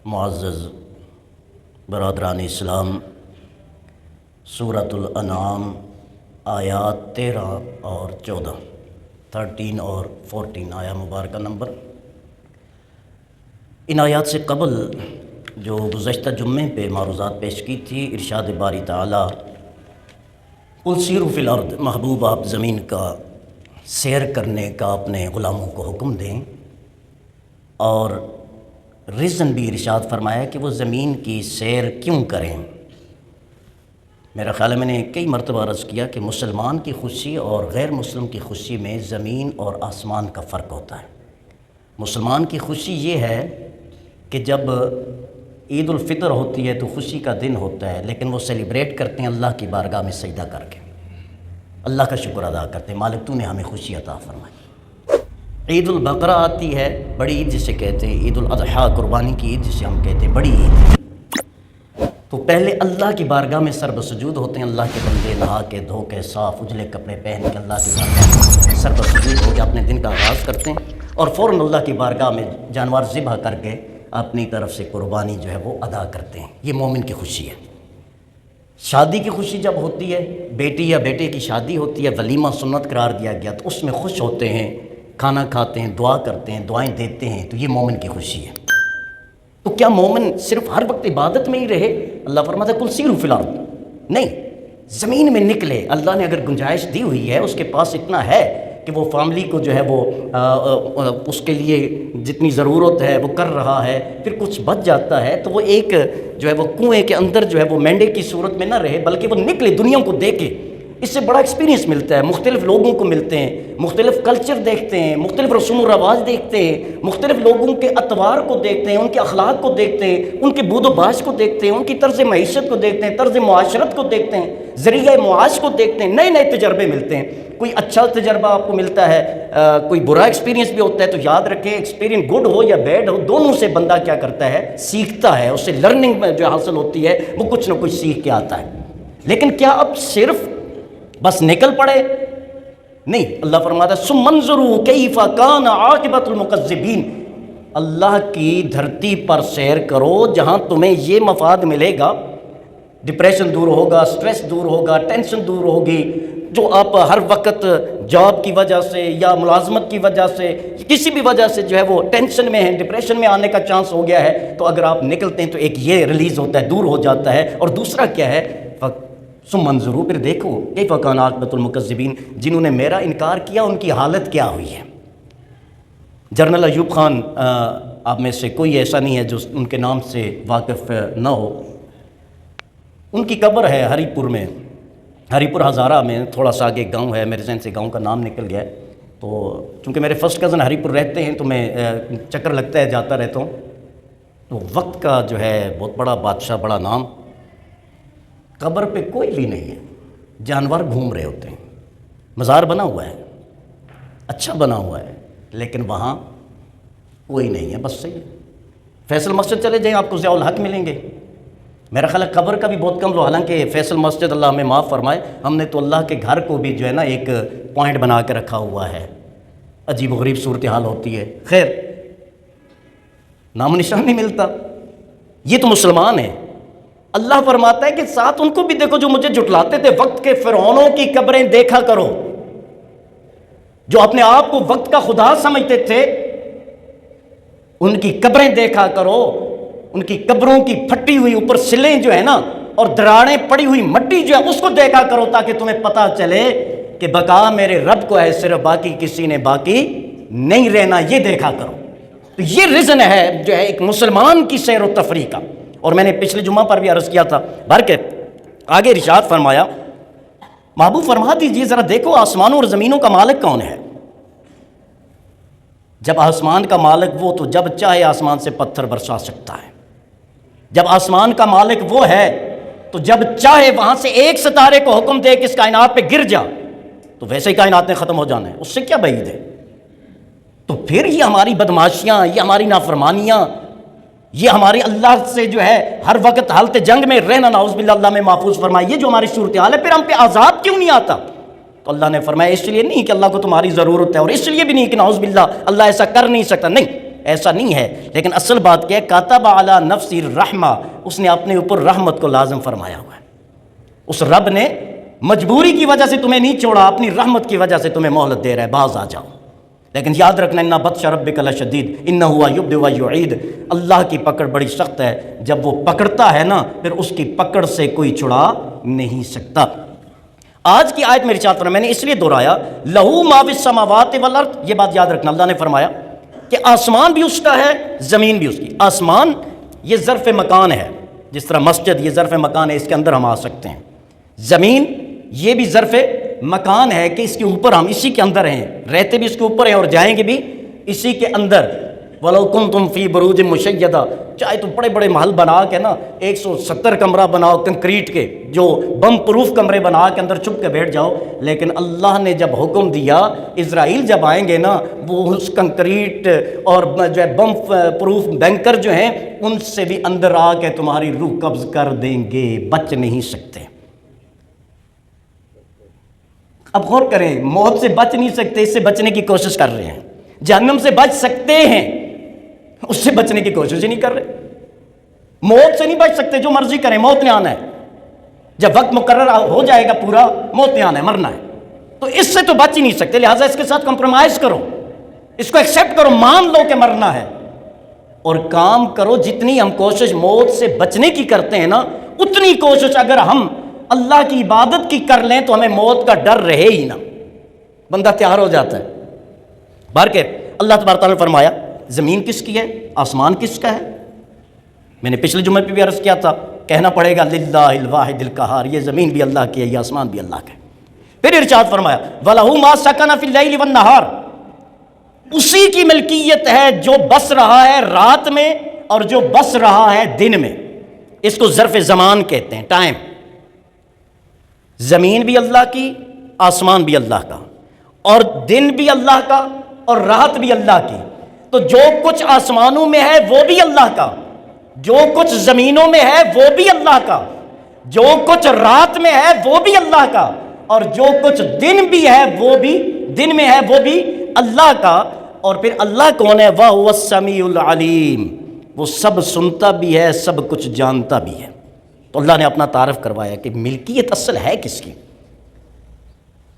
معزز برادران اسلام، سورۃ الانعام آیات 13 اور 14، 13 اور 14 آیا مبارکہ نمبر۔ ان آیات سے قبل جو گزشتہ جمعے پہ معروضات پیش کی تھی، ارشاد باری تعالیٰ قل سیروا فی الارض، محبوب آپ زمین کا سیر کرنے کا اپنے غلاموں کو حکم دیں، اور ریزن بھی ارشاد فرمایا کہ وہ زمین کی سیر کیوں کریں۔ میرا خیال ہے میں نے کئی مرتبہ عرض کیا کہ مسلمان کی خوشی اور غیر مسلم کی خوشی میں زمین اور آسمان کا فرق ہوتا ہے۔ مسلمان کی خوشی یہ ہے کہ جب عید الفطر ہوتی ہے تو خوشی کا دن ہوتا ہے، لیکن وہ سیلیبریٹ کرتے ہیں اللہ کی بارگاہ میں سجدہ کر کے، اللہ کا شکر ادا کرتے ہیں، مالک تو نے ہمیں خوشی عطا فرمائی۔ عید البقرہ آتی ہے، بڑی عید جسے کہتے ہیں، عید الاضحیٰ قربانی کی عید جسے ہم کہتے ہیں، بڑی عید۔ تو پہلے اللہ کی بارگاہ میں سر بسجود ہوتے ہیں، اللہ کے بندے نہا کے دھو کے صاف اجلے کپڑے پہن کے اللہ کی بارگاہ میں سر بسجود ہو کے اپنے دن کا آغاز کرتے ہیں، اور فوراً اللہ کی بارگاہ میں جانور ذبح کر کے اپنی طرف سے قربانی جو ہے وہ ادا کرتے ہیں۔ یہ مومن کی خوشی ہے۔ شادی کی خوشی جب ہوتی ہے، بیٹی یا بیٹے کی شادی ہوتی ہے، ولیمہ سنت قرار دیا گیا، تو اس میں خوش ہوتے ہیں، کھانا کھاتے ہیں، دعا کرتے ہیں، دعائیں دیتے ہیں، تو یہ مومن کی خوشی ہے۔ تو کیا مومن صرف ہر وقت عبادت میں ہی رہے؟ اللہ فرماتا ہے قل سیروا فی الارض، نہیں، زمین میں نکلے۔ اللہ نے اگر گنجائش دی ہوئی ہے، اس کے پاس اتنا ہے کہ وہ فیملی کو جو ہے وہ اس کے لیے جتنی ضرورت ہے وہ کر رہا ہے، پھر کچھ بچ جاتا ہے تو وہ ایک جو ہے وہ کنویں کے اندر جو ہے وہ مینڈے کی صورت میں نہ رہے، بلکہ وہ نکلے، دنیا کو دیکھے۔ اس سے بڑا ایکسپیرینس ملتا ہے، مختلف لوگوں کو ملتے ہیں، مختلف کلچر دیکھتے ہیں، مختلف رسوم و رواج دیکھتے ہیں، مختلف لوگوں کے اطوار کو دیکھتے ہیں، ان کے اخلاق کو دیکھتے ہیں، ان کے بود و باش کو دیکھتے ہیں، ان کی طرز معیشت کو دیکھتے ہیں، طرز معاشرت کو دیکھتے ہیں، ذریعہ معاش کو دیکھتے ہیں، نئے نئے تجربے ملتے ہیں۔ کوئی اچھا تجربہ آپ کو ملتا ہے، کوئی برا ایکسپیرینس بھی ہوتا ہے، تو یاد رکھیں ایکسپیرینس گڈ ہو یا بیڈ ہو، دونوں سے بندہ کیا کرتا ہے؟ سیکھتا ہے، اس سے لرننگ جو حاصل ہوتی ہے وہ کچھ نہ کچھ سیکھ کے آتا ہے۔ لیکن کیا اب صرف بس نکل پڑے؟ نہیں، اللہ فرماتا ہے ثم انظروا کیف کان عاقبۃ المکذبین، اللہ کی دھرتی پر سیر کرو جہاں تمہیں یہ مفاد ملے گا، ڈپریشن دور ہوگا، سٹریس دور ہوگا، ٹینشن دور ہوگی، جو آپ ہر وقت جاب کی وجہ سے یا ملازمت کی وجہ سے کسی بھی وجہ سے جو ہے وہ ٹینشن میں ہیں، ڈپریشن میں آنے کا چانس ہو گیا ہے، تو اگر آپ نکلتے ہیں تو ایک یہ ریلیز ہوتا ہے، دور ہو جاتا ہے۔ اور دوسرا کیا ہے؟ ثم انظروا، پھر دیکھو کیف کان عاقبۃ المکذبین، جنہوں نے میرا انکار کیا ان کی حالت کیا ہوئی ہے۔ جنرل ایوب خان، آپ میں سے کوئی ایسا نہیں ہے جو ان کے نام سے واقف نہ ہو۔ ان کی قبر ہے ہری پور میں، ہری پور ہزارہ میں، تھوڑا سا آگے گاؤں ہے، میرے ذہن سے گاؤں کا نام نکل گیا ہے۔ تو چونکہ میرے فرسٹ کزن ہری پور رہتے ہیں تو میں چکر لگتا ہے، جاتا رہتا ہوں۔ تو وقت کا جو ہے بہت بڑا بادشاہ، بڑا نام، قبر پہ کوئی بھی نہیں ہے، جانور گھوم رہے ہوتے ہیں، مزار بنا ہوا ہے، اچھا بنا ہوا ہے، لیکن وہاں کوئی نہیں ہے، بس صحیح ہے۔ فیصل مسجد چلے جائیں، آپ کو ضیاء الحق ملیں گے۔ میرا خیال ہے قبر کا بھی بہت کم لو، حالانکہ فیصل مسجد اللہ ہمیں معاف فرمائے، ہم نے تو اللہ کے گھر کو بھی جو ہے نا ایک پوائنٹ بنا کے رکھا ہوا ہے، عجیب و غریب صورتحال ہوتی ہے۔ خیر، نام و نشان نہیں ملتا۔ یہ تو مسلمان ہیں۔ اللہ فرماتا ہے کہ ساتھ ان کو بھی دیکھو جو مجھے جھٹلاتے تھے، وقت کے فرعونوں کی قبریں دیکھا کرو، جو اپنے آپ کو وقت کا خدا سمجھتے تھے، ان کی قبریں دیکھا کرو، ان کی قبروں کی پھٹی ہوئی اوپر سلیں جو ہے نا اور دراڑیں پڑی ہوئی مٹی جو ہے اس کو دیکھا کرو، تاکہ تمہیں پتہ چلے کہ بقا میرے رب کو ہے، صرف باقی کسی نے باقی نہیں رہنا، یہ دیکھا کرو۔ تو یہ ریزن ہے جو ہے ایک مسلمان کی سیر و تفریح کا۔ اور میں نے پچھلے جمعہ پر بھی عرض کیا تھا، بلکہ آگے ارشاد فرمایا، محبوب فرما دیجئے ذرا دیکھو آسمانوں اور زمینوں کا مالک کون ہے؟ جب آسمان کا مالک وہ، تو جب چاہے آسمان سے پتھر برسا سکتا ہے۔ جب آسمان کا مالک وہ ہے تو جب چاہے وہاں سے ایک ستارے کو حکم دے کہ اس کائنات پہ گر جا، تو ویسے ہی کائنات نے ختم ہو جانا ہے، اس سے کیا بعید ہے؟ تو پھر یہ ہماری بدماشیاں، یہ ہماری نافرمانیاں، یہ ہماری اللہ سے جو ہے ہر وقت حالت جنگ میں رہنا، نعوذ باللہ اللہ میں محفوظ فرمائے، یہ جو ہماری صورتحال ہے، پھر ہم پہ عذاب کیوں نہیں آتا؟ تو اللہ نے فرمایا اس لیے نہیں کہ اللہ کو تمہاری ضرورت ہے، اور اس لیے بھی نہیں کہ نعوذ باللہ اللہ ایسا کر نہیں سکتا، نہیں، ایسا نہیں ہے، لیکن اصل بات کیا ہے، کاتب علی نفسی الرحمہ، اس نے اپنے اوپر رحمت کو لازم فرمایا ہوا ہے۔ اس رب نے مجبوری کی وجہ سے تمہیں نہیں چھوڑا، اپنی رحمت کی وجہ سے تمہیں مہلت دے رہا ہے، باز آ جاؤ۔ لیکن یاد رکھنا، اِنَّ بَطْشَ رَبِّكَ لَشَدِيدٌ اِنَّهُ هُوَ يُبْدِئُ وَيُعِيدُ، اللہ کی پکڑ بڑی سخت ہے، جب وہ پکڑتا ہے نا پھر اس کی پکڑ سے کوئی چھڑا نہیں سکتا۔ آج کی آیت میں ارشاد فرمایا، میں نے اس لیے دہرایا، لہو ما فی السماوات والارض، یہ بات یاد رکھنا، اللہ نے فرمایا کہ آسمان بھی اس کا ہے، زمین بھی اس کی۔ آسمان یہ ظرف مکان ہے، جس طرح مسجد یہ ظرف مکان ہے، اس کے اندر ہم آ سکتے ہیں۔ زمین یہ بھی ظرف مکان ہے کہ اس کے اوپر ہم اسی کے اندر ہیں، رہتے بھی اس کے اوپر ہیں اور جائیں گے بھی اسی کے اندر۔ وَلَوْ كُنْتُمْ فِي بُرُوجٍ مُشَيَّدَةٍ، چاہے تم بڑے بڑے محل بنا کے نا 170 کمرہ بناؤ کنکریٹ کے، جو بم پروف کمرے بنا کے اندر چھپ کے بیٹھ جاؤ، لیکن اللہ نے جب حکم دیا، اسرائیل جب آئیں گے نا، وہ اس کنکریٹ اور جو ہے بم پروف بینکر جو ہیں ان سے بھی اندر آ کے تمہاری روح قبض کر دیں گے، بچ نہیں سکتے۔ اب غور کریں، موت سے بچ نہیں سکتے، اس سے بچنے کی کوشش کر رہے ہیں۔ جہنم سے بچ سکتے ہیں، اس سے بچنے کی کوشش ہی نہیں کر رہے۔ موت سے نہیں بچ سکتے، جو مرضی کریں، موت نے آنا ہے۔ جب وقت مقرر ہو جائے گا پورا، موت نے آنا ہے، مرنا ہے، تو اس سے تو بچ ہی نہیں سکتے، لہٰذا اس کے ساتھ کمپرومائز کرو، اس کو ایکسیپٹ کرو، مان لو کہ مرنا ہے، اور کام کرو۔ جتنی ہم کوشش موت سے بچنے کی کرتے ہیں نا، اتنی کوشش اگر ہم اللہ کی عبادت کی کر لیں تو ہمیں موت کا ڈر رہے ہی نہ، بندہ تیار ہو جاتا ہے۔ بہرکہ اللہ تبارک تعالیٰ نے فرمایا، زمین کس کی ہے، آسمان کس کا ہے؟ میں نے پچھلے جمعے پہ بھی عرض کیا تھا، کہنا پڑے گا للہ الواحد القہار، یہ زمین بھی اللہ کی ہے، یہ آسمان بھی اللہ کا ہے۔ پھر ارشاد فرمایا، وَلَهُ مَا سَكَنَ فِي اللَّيْلِ وَالنَّهَارِ، اسی کی ملکیت ہے جو بس رہا ہے رات میں اور جو بس رہا ہے دن میں۔ اس کو ظرف زمان کہتے ہیں، ٹائم۔ زمین بھی اللہ کی، آسمان بھی اللہ کا، اور دن بھی اللہ کا اور رات بھی اللہ کی۔ تو جو کچھ آسمانوں میں ہے وہ بھی اللہ کا، جو کچھ زمینوں میں ہے وہ بھی اللہ کا، جو کچھ رات میں ہے وہ بھی اللہ کا، اور جو کچھ دن بھی ہے وہ بھی دن میں ہے وہ بھی اللہ کا۔ اور پھر اللہ کون ہے؟ وَهُوَ السَّمِيعُ الْعَلِيمُ، وہ سب سنتا بھی ہے، سب کچھ جانتا بھی ہے۔ تو اللہ نے اپنا تعارف کروایا کہ ملکیت اصل ہے کس کی،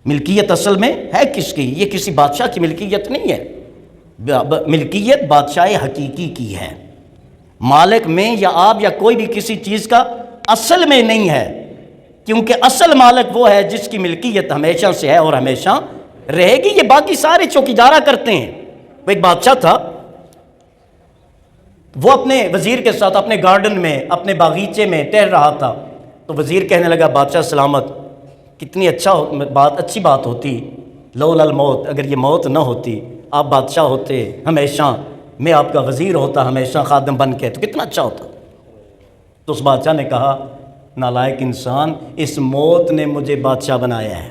ملکیت اصل میں ہے کس کی؟ یہ کسی بادشاہ کی ملکیت نہیں ہے، ملکیت بادشاہ حقیقی کی ہے۔ مالک میں یا آپ یا کوئی بھی کسی چیز کا اصل میں نہیں ہے، کیونکہ اصل مالک وہ ہے جس کی ملکیت ہمیشہ سے ہے اور ہمیشہ رہے گی۔ یہ باقی سارے چوکیدارا کرتے ہیں۔ وہ ایک بادشاہ تھا، وہ اپنے وزیر کے ساتھ اپنے گارڈن میں، اپنے باغیچے میں ٹہل رہا تھا، تو وزیر کہنے لگا، بادشاہ سلامت، کتنی اچھی بات ہوتی، لولا الموت، اگر یہ موت نہ ہوتی، آپ بادشاہ ہوتے ہمیشہ، میں آپ کا وزیر ہوتا ہمیشہ خادم بن کے، تو کتنا اچھا ہوتا۔ تو اس بادشاہ نے کہا، نالائق انسان، اس موت نے مجھے بادشاہ بنایا ہے،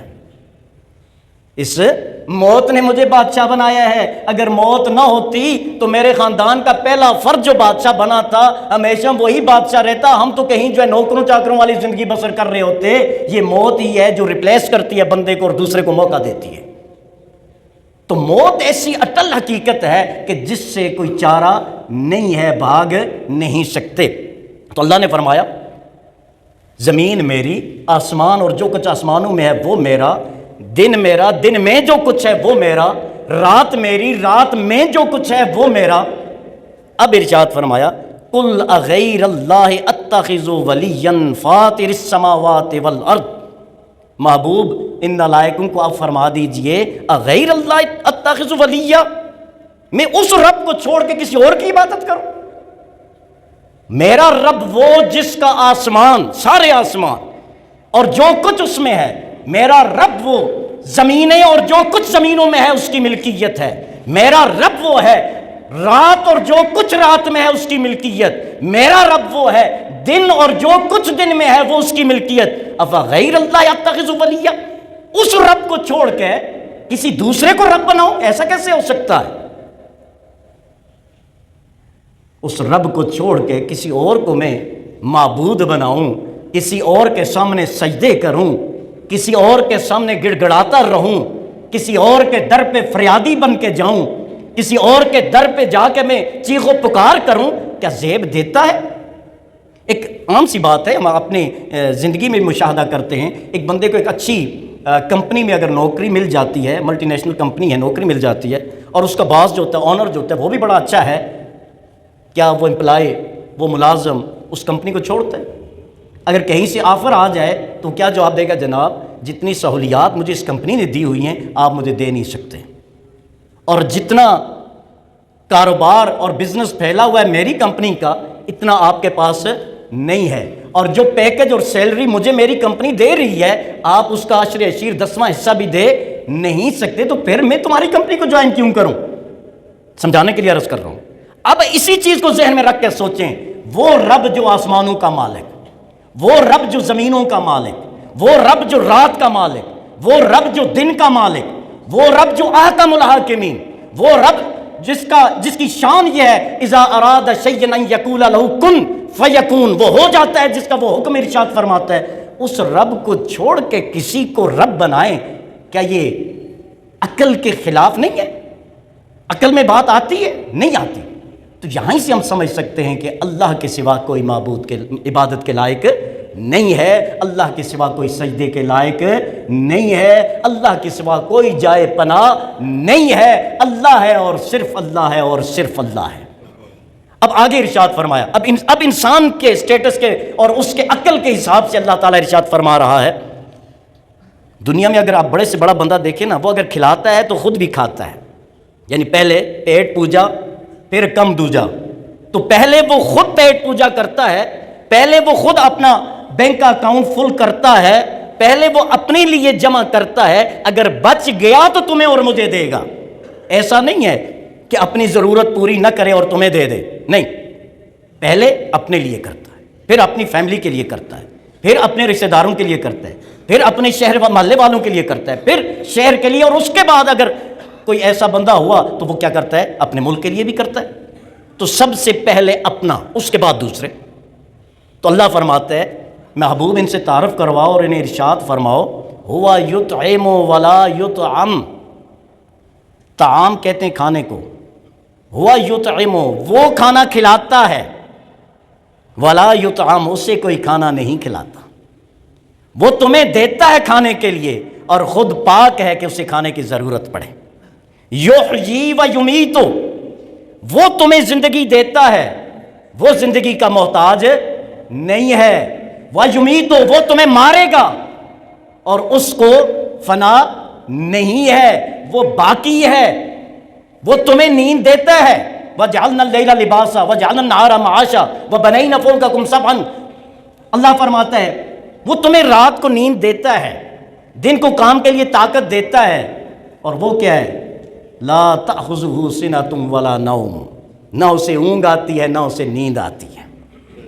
اس موت نے مجھے بادشاہ بنایا ہے۔ اگر موت نہ ہوتی تو میرے خاندان کا پہلا فرد جو بادشاہ بنا تھا ہمیشہ وہی بادشاہ رہتا، ہم تو کہیں جو ہے نوکروں چاکروں والی زندگی بسر کر رہے ہوتے۔ یہ موت ہی ہے جو ریپلیس کرتی ہے بندے کو اور دوسرے کو موقع دیتی ہے۔ تو موت ایسی اٹل حقیقت ہے کہ جس سے کوئی چارہ نہیں ہے، بھاگ نہیں سکتے۔ تو اللہ نے فرمایا، زمین میری، آسمان اور جو کچھ آسمانوں میں ہے وہ میرا، دن میرا، دن میں جو کچھ ہے وہ میرا، رات میری، رات میں جو کچھ ہے وہ میرا۔ اب ارشاد فرمایا، قُلْ أَغَيْرَ اللَّهِ أَتَّخِذُ وَلِيًّا فَاطِرِ السَّمَاوَاتِ وَالْأَرْضِ، محبوب ان نالائقوں کو آپ فرما دیجئے، اغیر اللہ اتخذ ولیہ، میں اس رب کو چھوڑ کے کسی اور کی عبادت کروں؟ میرا رب وہ جس کا آسمان، سارے آسمان اور جو کچھ اس میں ہے، میرا رب وہ زمینیں اور جو کچھ زمینوں میں ہے اس کی ملکیت ہے، میرا رب وہ ہے رات اور جو کچھ رات میں ہے اس کی ملکیت، میرا رب وہ ہے دن اور جو کچھ دن میں ہے وہ اس کی ملکیت۔ افغیر اللہ اتخذ ولیہ، اس رب کو چھوڑ کے کسی دوسرے کو رب بناؤ، ایسا کیسے ہو سکتا ہے؟ اس رب کو چھوڑ کے کسی اور کو میں معبود بناؤں، کسی اور کے سامنے سجدے کروں، کسی اور کے سامنے گڑ گڑاتا رہوں، کسی اور کے در پہ فریادی بن کے جاؤں، کسی اور کے در پہ جا کے میں چیخ و پکار کروں، کیا زیب دیتا ہے؟ ایک عام سی بات ہے، ہم اپنی زندگی میں مشاہدہ کرتے ہیں، ایک بندے کو ایک اچھی کمپنی میں اگر نوکری مل جاتی ہے، ملٹی نیشنل کمپنی ہے، نوکری مل جاتی ہے، اور اس کا باس جو ہوتا ہے، آنر جو ہوتا ہے، وہ بھی بڑا اچھا ہے، کیا وہ امپلائی، وہ ملازم اس کمپنی کو چھوڑتا ہے؟ اگر کہیں سے آفر آ جائے تو کیا جواب دے گا؟ جناب جتنی سہولیات مجھے اس کمپنی نے دی ہوئی ہیں آپ مجھے دے نہیں سکتے، اور جتنا کاروبار اور بزنس پھیلا ہوا ہے میری کمپنی کا اتنا آپ کے پاس نہیں ہے، اور جو پیکج اور سیلری مجھے میری کمپنی دے رہی ہے آپ اس کا عشر عشیر 10واں حصہ بھی دے نہیں سکتے، تو پھر میں تمہاری کمپنی کو جوائن کیوں کروں؟ سمجھانے کے لیے عرض کر رہا ہوں۔ اب اسی چیز کو ذہن میں رکھ کے سوچیں، وہ رب جو آسمانوں کا مالک، وہ رب جو زمینوں کا مالک، وہ رب جو رات کا مالک، وہ رب جو دن کا مالک، وہ رب جو احکم الحاکمین، وہ رب جس کی شان یہ ہے اذا اراد شیئا ان یقول لہ کن فیکون، وہ ہو جاتا ہے جس کا وہ حکم ارشاد فرماتا ہے، اس رب کو چھوڑ کے کسی کو رب بنائیں، کیا یہ عقل کے خلاف نہیں ہے؟ عقل میں بات آتی ہے؟ نہیں آتی۔ تو یہیں سے ہم سمجھ سکتے ہیں کہ اللہ کے سوا کوئی معبود کے عبادت کے لائق نہیں ہے، اللہ کے سوا کوئی سجدے کے لائق نہیں ہے، اللہ کے سوا کوئی جائے پناہ نہیں ہے، اللہ ہے اور صرف اللہ ہے اور صرف اللہ ہے۔ اب آگے ارشاد فرمایا، اب انسان کے سٹیٹس کے اور اس کے عقل کے حساب سے اللہ تعالیٰ ارشاد فرما رہا ہے، دنیا میں اگر آپ بڑے سے بڑا بندہ دیکھیں نا، وہ اگر کھلاتا ہے تو خود بھی کھاتا ہے، یعنی پہلے پیٹ پوجا پھر کم دوجا، تو پہلے وہ خود پیٹ پوجا کرتا ہے، پہلے وہ خود اپنا بینک اکاؤنٹ فل کرتا ہے، پہلے وہ اپنے لیے جمع کرتا ہے، اگر بچ گیا تو تمہیں اور مجھے دے گا۔ ایسا نہیں ہے کہ اپنی ضرورت پوری نہ کرے اور تمہیں دے دے، نہیں، پہلے اپنے لیے کرتا ہے، پھر اپنی فیملی کے لیے کرتا ہے، پھر اپنے رشتہ داروں کے لیے کرتا ہے، پھر اپنے شہر و محلے والوں کے لیے کرتا ہے، پھر شہر کے لیے، اور اس کے بعد اگر کوئی ایسا بندہ ہوا تو وہ کیا کرتا ہے؟ اپنے ملک کے لیے بھی کرتا ہے۔ تو سب سے پہلے اپنا، اس کے بعد دوسرے۔ تو اللہ فرماتا ہے محبوب ان سے تعارف کرواؤ اور انہیں ارشاد فرماؤ، ہوا یطعم ولا یطعم، طعام کہتے ہیں کھانے کو، ہوا یطعم وہ کھانا کھلاتا ہے، ولا یطعم اسے کوئی کھانا نہیں کھلاتا، وہ تمہیں دیتا ہے کھانے کے لیے اور خود پاک ہے کہ اسے کھانے کی ضرورت پڑے۔ یحیی و یمیت، وہ تمہیں زندگی دیتا ہے، وہ زندگی کا محتاج نہیں ہے، وَيُمِيتُ وہ تمہیں مارے گا اور اس کو فنا نہیں ہے، وہ باقی ہے، وہ تمہیں نیند دیتا ہے، وَجَعَلْنَا اللَّيْلَ لِبَاسًا وَجَعَلْنَا النَّهَارَ مَعَاشًا وَبَنَيْنَا فَوْقَكُمْ سَبْعًا، اللہ فرماتا ہے وہ تمہیں رات کو نیند دیتا ہے، دن کو کام کے لیے طاقت دیتا ہے، اور وہ کیا ہے؟ لا تأخذہ سنۃ ولا نوم، نہ اسے اونگ آتی ہے نہ اسے نیند آتی ہے،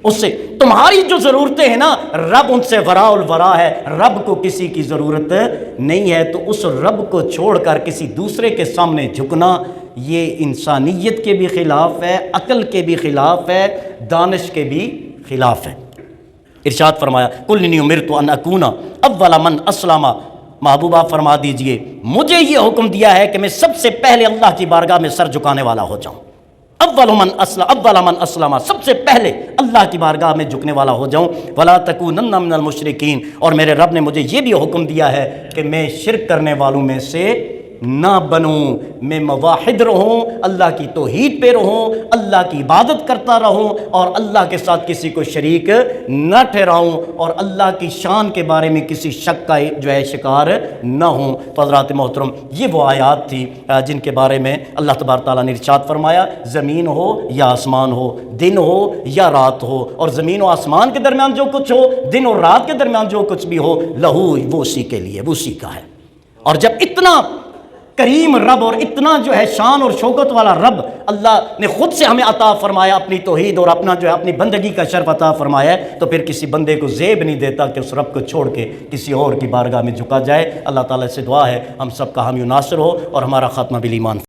اس سے تمہاری جو ضرورتیں ہیں نا، رب ان سے وراء الورا ہے، رب کو کسی کی ضرورت نہیں ہے، تو اس رب کو چھوڑ کر کسی دوسرے کے سامنے جھکنا یہ انسانیت کے بھی خلاف ہے، عقل کے بھی خلاف ہے، دانش کے بھی خلاف ہے۔ ارشاد فرمایا قل انی امرت ان اکون اول من اسلم، محبوب آپ فرما دیجئے مجھے یہ حکم دیا ہے کہ میں سب سے پہلے اللہ کی بارگاہ میں سر جھکانے والا ہو جاؤں، اول من اسلم، سب سے پہلے اللہ کی بارگاہ میں جھکنے والا ہو جاؤں، ولا تکونن من المشرکین، اور میرے رب نے مجھے یہ بھی حکم دیا ہے کہ میں شرک کرنے والوں میں سے نہ بنوں، میں موحد رہوں، اللہ کی توحید پہ رہوں، اللہ کی عبادت کرتا رہوں، اور اللہ کے ساتھ کسی کو شریک نہ ٹھہراؤں، اور اللہ کی شان کے بارے میں کسی شک کا جو ہے شکار نہ ہوں۔ حضرات محترم، یہ وہ آیات تھی جن کے بارے میں اللہ تبارک تعالیٰ نے ارشاد فرمایا، زمین ہو یا آسمان ہو، دن ہو یا رات ہو، اور زمین و آسمان کے درمیان جو کچھ ہو، دن اور رات کے درمیان جو کچھ بھی ہو، لہو وہ اسی کے لیے، وہ اسی کا ہے۔ اور جب اتنا کریم رب اور اتنا جو ہے شان اور شوکت والا رب اللہ نے خود سے ہمیں عطا فرمایا اپنی توحید اور اپنا جو ہے اپنی بندگی کا شرف عطا فرمایا ہے، تو پھر کسی بندے کو زیب نہیں دیتا کہ اس رب کو چھوڑ کے کسی اور کی بارگاہ میں جھکا جائے۔ اللہ تعالیٰ سے دعا ہے ہم سب کا حامی و ناصر ہو اور ہمارا خاتمہ بالایمان